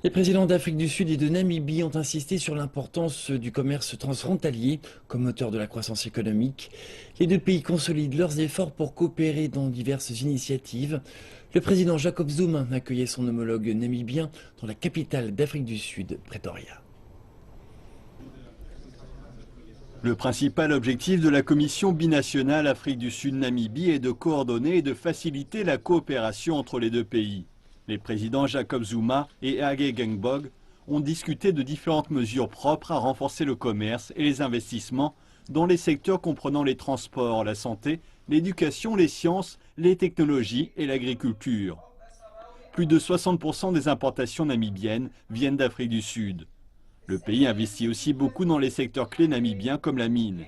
Les présidents d'Afrique du Sud et de Namibie ont insisté sur l'importance du commerce transfrontalier comme moteur de la croissance économique. Les deux pays consolident leurs efforts pour coopérer dans diverses initiatives. Le président Jacob Zuma accueillait son homologue namibien dans la capitale d'Afrique du Sud, Pretoria. Le principal objectif de la commission binationale Afrique du Sud-Namibie est de coordonner et de faciliter la coopération entre les deux pays. Les présidents Jacob Zuma et Hage Geingob ont discuté de différentes mesures propres à renforcer le commerce et les investissements dans les secteurs comprenant les transports, la santé, l'éducation, les sciences, les technologies et l'agriculture. Plus de 60% des importations namibiennes viennent d'Afrique du Sud. Le pays investit aussi beaucoup dans les secteurs clés namibiens comme la mine.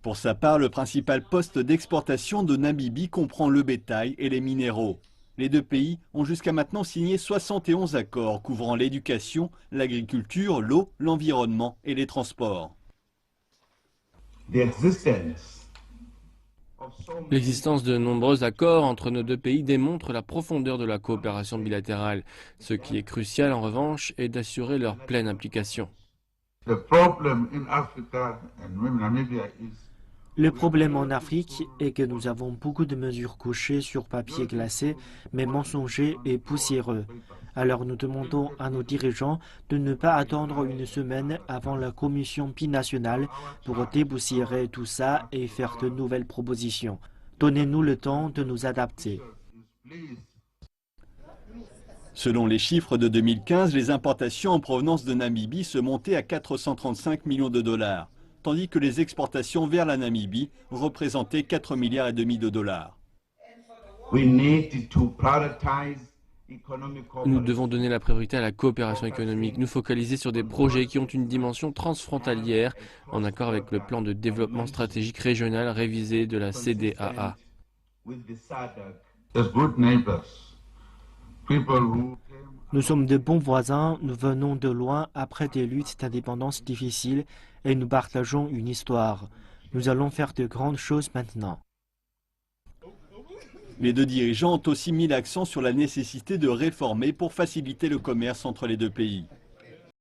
Pour sa part, le principal poste d'exportation de Namibie comprend le bétail et les minéraux. Les deux pays ont jusqu'à maintenant signé 71 accords couvrant l'éducation, l'agriculture, l'eau, l'environnement et les transports. L'existence de nombreux accords entre nos deux pays démontre la profondeur de la coopération bilatérale. Ce qui est crucial en revanche est d'assurer leur pleine application. Le problème en Afrique est que nous avons beaucoup de mesures couchées sur papier glacé, mais mensonger et poussiéreux. Alors nous demandons à nos dirigeants de ne pas attendre une semaine avant la commission binationale pour dépoussiérer tout ça et faire de nouvelles propositions. Donnez-nous le temps de nous adapter. Selon les chiffres de 2015, les importations en provenance de Namibie se montaient à 435 millions de dollars, tandis que les exportations vers la Namibie représentaient 4,5 milliards de dollars. Nous devons donner la priorité à la coopération économique, nous focaliser sur des projets qui ont une dimension transfrontalière, en accord avec le plan de développement stratégique régional révisé de la CEDEAO. Nous sommes de bons voisins, nous venons de loin après des luttes d'indépendance difficiles et nous partageons une histoire. Nous allons faire de grandes choses maintenant. Les deux dirigeants ont aussi mis l'accent sur la nécessité de réformer pour faciliter le commerce entre les deux pays.